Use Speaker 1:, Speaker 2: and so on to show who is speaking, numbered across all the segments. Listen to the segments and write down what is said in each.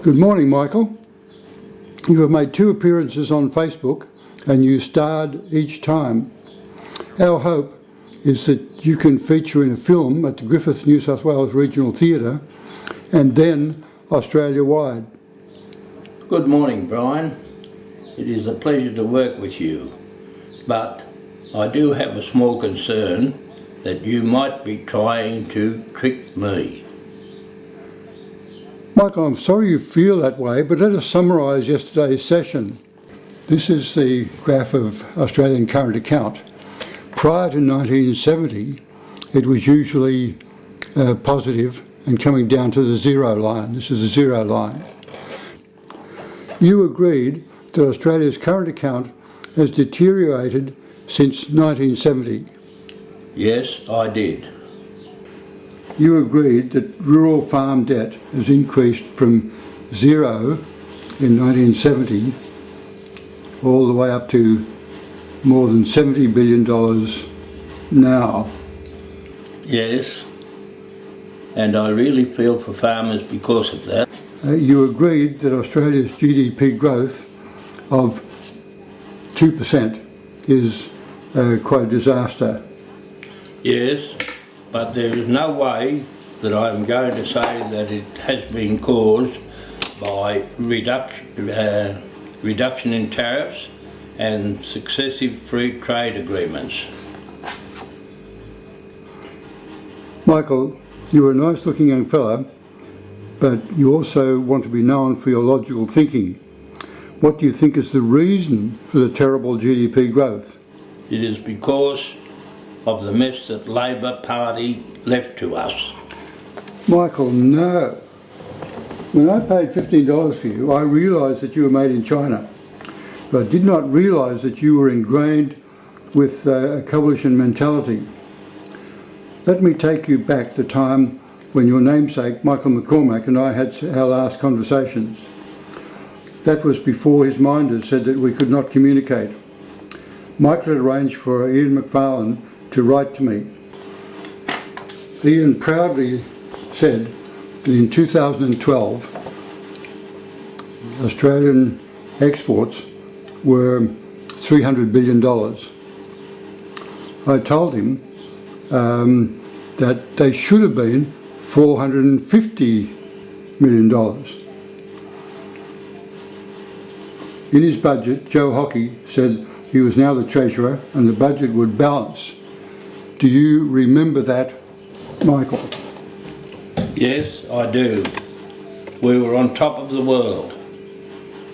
Speaker 1: Good morning, Michael. You have made 2 appearances on Facebook and you starred each time. Our hope is that you can feature in a film at the Griffith, New South Wales Regional Theatre and then Australia-wide.
Speaker 2: Good morning, Brian. It is a pleasure to work with you, but I do have a small concern that you might be trying to trick me.
Speaker 1: Michael, I'm sorry you feel that way, but let us summarise yesterday's session. This is the graph of Australian current account. Prior to 1970, it was usually positive and coming down to the zero line. This is the zero line. You agreed that Australia's current account has deteriorated since 1970.
Speaker 2: Yes, I did.
Speaker 1: You agreed that rural farm debt has increased from 0 in 1970 all the way up to more than $70 billion now.
Speaker 2: Yes, and I really feel for farmers because of that.
Speaker 1: You agreed that Australia's GDP growth of 2% is quite a disaster.
Speaker 2: Yes, but there is no way that I'm going to say that it has been caused by reduction in tariffs and successive free trade agreements.
Speaker 1: Michael, you're a nice looking young fella, but you also want to be known for your logical thinking. What do you think is the reason for the terrible GDP growth?
Speaker 2: It is because of the mess that Labor Party left to us.
Speaker 1: Michael, no. When I paid $15 for you, I realised that you were made in China. But I did not realise that you were ingrained with a coalition mentality. Let me take you back to the time when your namesake, Michael McCormack, and I had our last conversations. That was before his minders said that we could not communicate. Michael had arranged for Ian McFarlane to write to me. Ian proudly said that in 2012, Australian exports were $300 billion. I told him that they should have been $450 million. In his budget, Joe Hockey said he was now the Treasurer and the budget would balance. Do you remember that, Michael?
Speaker 2: Yes, I do. We were on top of the world.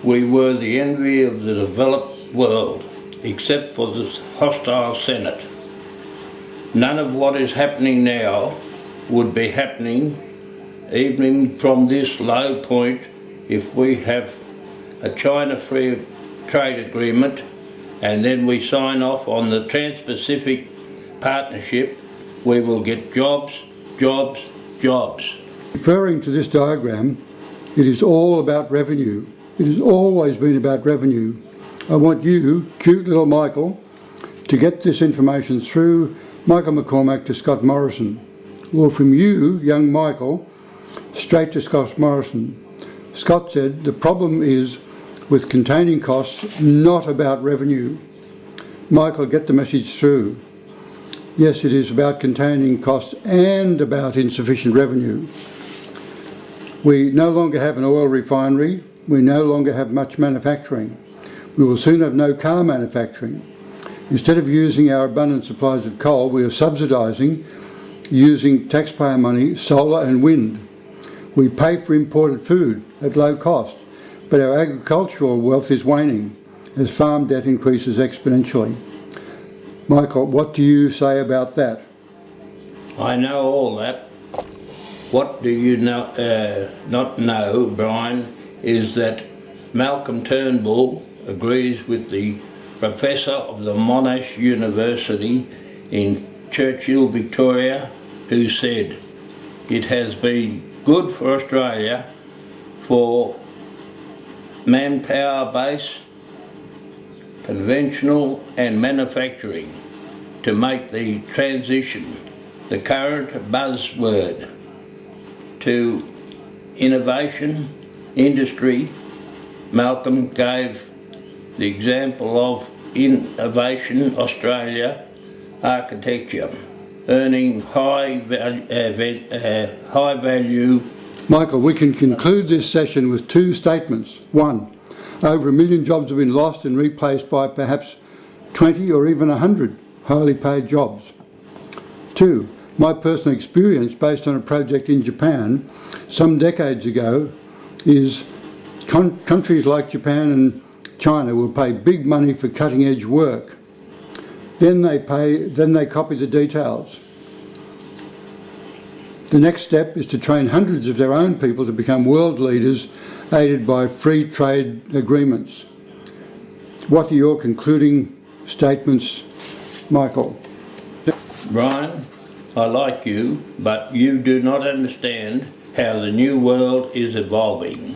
Speaker 2: We were the envy of the developed world, except for this hostile Senate. None of what is happening now would be happening even from this low point if we have a China free trade agreement and then we sign off on the Trans-Pacific Partnership. We will get jobs, jobs, jobs.
Speaker 1: Referring to this diagram, it is all about revenue. It has always been about revenue. I want you, cute little Michael, to get this information through Michael McCormack to Scott Morrison, or from you, young Michael, straight to Scott Morrison. Scott said the problem is with containing costs, not about revenue. Michael, get the message through. Yes, it is about containing costs and about insufficient revenue. We no longer have an oil refinery. We no longer have much manufacturing. We will soon have no car manufacturing. Instead of using our abundant supplies of coal, we are subsidising, using taxpayer money, solar and wind. We pay for imported food at low cost, but our agricultural wealth is waning as farm debt increases exponentially. Michael, what do you say about that?
Speaker 2: I know all that. What do you not know, Brian, is that Malcolm Turnbull agrees with the professor of the Monash University in Churchill, Victoria, who said it has been good for Australia for manpower base, conventional and manufacturing to make the transition, the current buzzword, to innovation industry. Malcolm gave the example of Innovation Australia architecture, earning high value.
Speaker 1: Michael, we can conclude this session with two statements. One, over 1 million jobs have been lost and replaced by perhaps 20 or even 100 highly paid jobs. Two, my personal experience based on a project in Japan some decades ago is countries like Japan and China will pay big money for cutting edge work. Then they copy the details. The next step is to train hundreds of their own people to become world leaders aided by free trade agreements. What are your concluding statements, Michael?
Speaker 2: Ryan, I like you, but you do not understand how the new world is evolving.